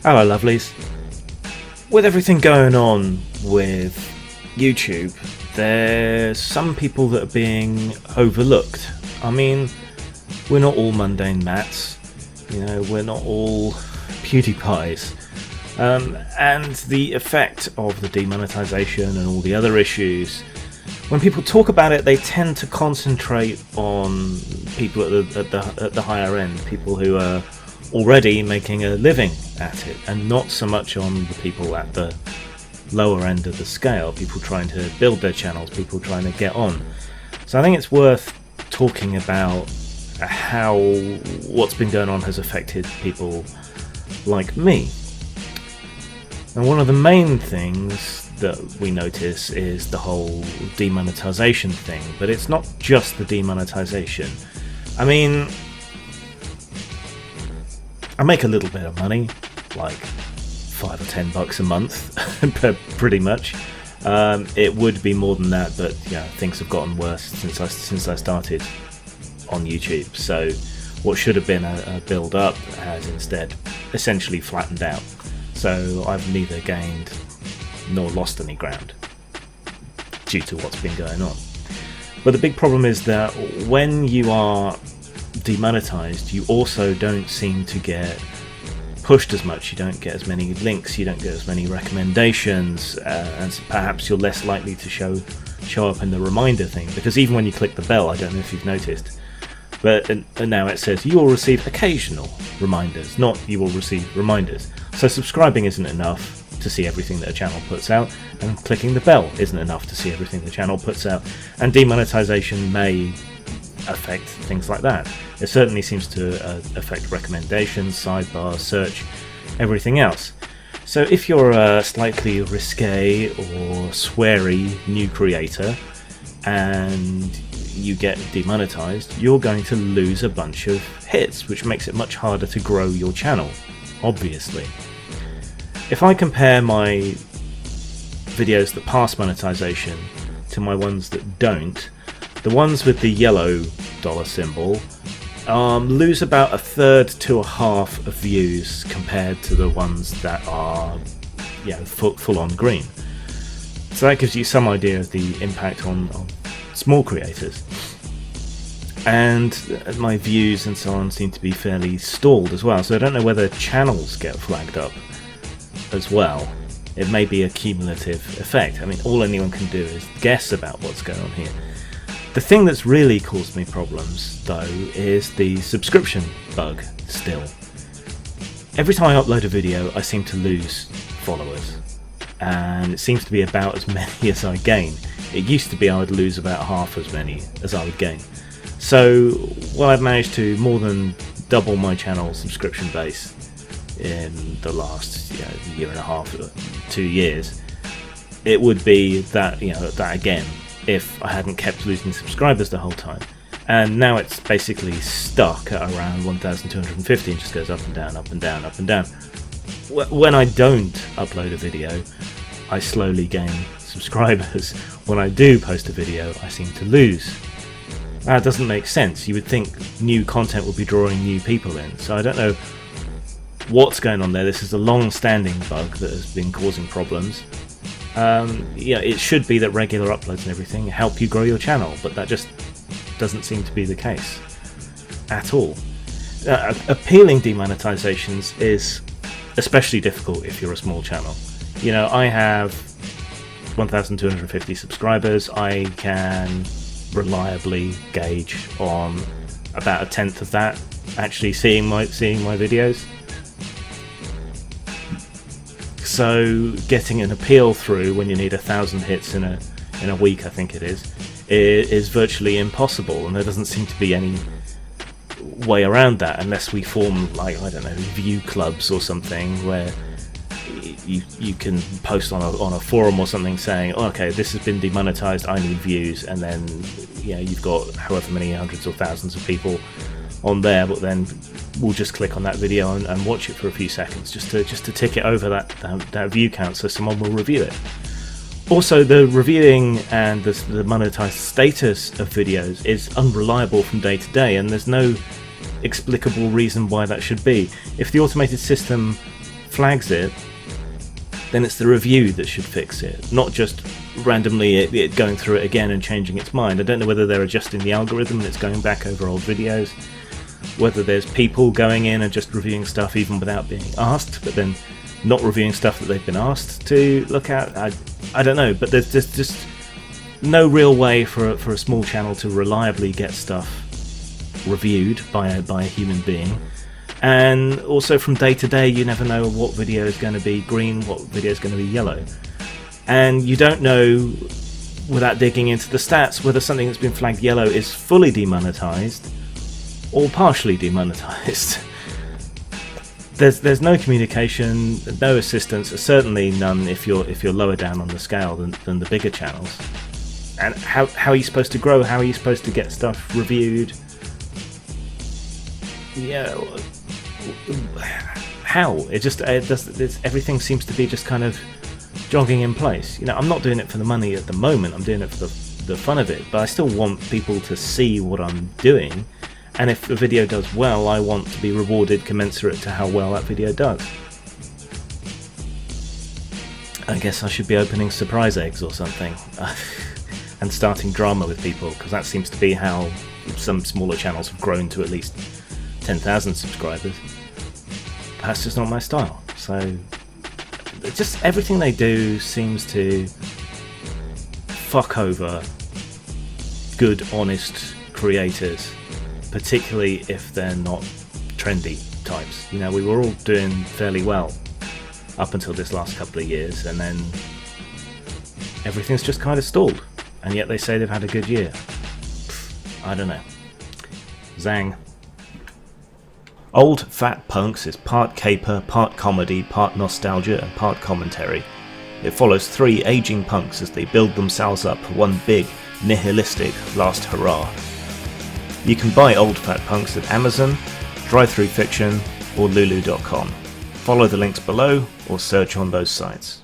Hello lovelies. With everything going on with YouTube, there's some people that are being overlooked. I mean, we're not all mundane mats, we're not all PewDiePies. And the effect of the demonetization and all the other issues, when people talk about it, they tend to concentrate on people at the higher end, people who are already making a living at it, and not so much on the people at the lower end of the scale, people trying to build their channels, people trying to get on. So I think it's worth talking about how what's been going on has affected people like me. And one of the main things that we notice is the whole demonetization thing, but it's not just the demonetization. I mean, I make a little bit of money, like $5 or $10 a month, pretty much. It would be more than that, but things have gotten worse since I started on YouTube. So what should have been a build-up has instead essentially flattened out. So I've neither gained nor lost any ground due to what's been going on. But the big problem is that when you are demonetized, you also don't seem to get pushed as much. You don't get as many links, you don't get as many recommendations, and perhaps you're less likely to show up in the reminder thing, because even when you click the bell, I don't know if you've noticed, but now it says you will receive occasional reminders, not you will receive reminders. So subscribing isn't enough to see everything that a channel puts out, and clicking the bell isn't enough to see everything the channel puts out, and demonetization may affect things like that. It certainly seems to affect recommendations, sidebar, search, everything else. So if you're a slightly risque or sweary new creator and you get demonetized, you're going to lose a bunch of hits, which makes it much harder to grow your channel, obviously. If I compare my videos that pass monetization to my ones that don't, the ones with the yellow dollar symbol lose about 1/3 to 1/2 of views compared to the ones that are full on green. So that gives you some idea of the impact on small creators. And my views and so on seem to be fairly stalled as well, so I don't know whether channels get flagged up as well. It may be a cumulative effect. I mean, all anyone can do is guess about what's going on here. The thing that's really caused me problems, though, is the subscription bug still. Every time I upload a video, I seem to lose followers, and it seems to be about as many as I gain. It used to be I would lose about half as many as I would gain. So, while I've managed to more than double my channel subscription base in the last year and a half, 2 years, it would be that that again if I hadn't kept losing subscribers the whole time. And now it's basically stuck at around 1,250 and just goes up and down, up and down, up and down. When I don't upload a video, I slowly gain subscribers. When I do post a video, I seem to lose. That doesn't make sense. You would think new content would be drawing new people in, so I don't know what's going on there. This is a long-standing bug that has been causing problems. It should be that regular uploads and everything help you grow your channel, but that just doesn't seem to be the case at all. Appealing demonetizations is especially difficult if you're a small channel. I have 1,250 subscribers. I can reliably gauge on about 1/10 of that actually seeing my videos. So getting an appeal through when you need 1,000 hits in a week, I think it is virtually impossible, and there doesn't seem to be any way around that unless we form, like, I don't know, view clubs or something where you can post on a forum or something saying, oh, okay, this has been demonetized, I need views, and then you've got however many hundreds or thousands of people on there, but then we'll just click on that video and watch it for a few seconds just to tick it over that view count so someone will review it. Also, the reviewing and the monetized status of videos is unreliable from day to day, and there's no explicable reason why that should be. If the automated system flags it, then it's the review that should fix it, not just randomly it going through it again and changing its mind. I don't know whether they're adjusting the algorithm and it's going back over old videos, whether there's people going in and just reviewing stuff even without being asked, but then not reviewing stuff that they've been asked to look at. I don't know, but there's just no real way for a small channel to reliably get stuff reviewed by a human being. And also from day to day, you never know what video is going to be green, what video is going to be yellow. And you don't know, without digging into the stats, whether something that's been flagged yellow is fully demonetized or partially demonetized. There's no communication, no assistance, certainly none if you're lower down on the scale than the bigger channels. And how are you supposed to grow? How are you supposed to get stuff reviewed? Yeah, how? Everything seems to be just kind of jogging in place. You know, I'm not doing it for the money at the moment. I'm doing it for the fun of it. But I still want people to see what I'm doing. And if the video does well, I want to be rewarded commensurate to how well that video does. I guess I should be opening surprise eggs or something. And starting drama with people, because that seems to be how some smaller channels have grown to at least 10,000 subscribers. That's just not my style. So just everything they do seems to fuck over good, honest creators, particularly if they're not trendy types. You know, we were all doing fairly well up until this last couple of years, and then everything's just kind of stalled. And yet they say they've had a good year. I don't know. Zang. Old Fat Punks is part caper, part comedy, part nostalgia, and part commentary. It follows three aging punks as they build themselves up for one big, nihilistic last hurrah. You can buy Old Fat Punks at Amazon, Drive-Thru Fiction, or Lulu.com. Follow the links below or search on those sites.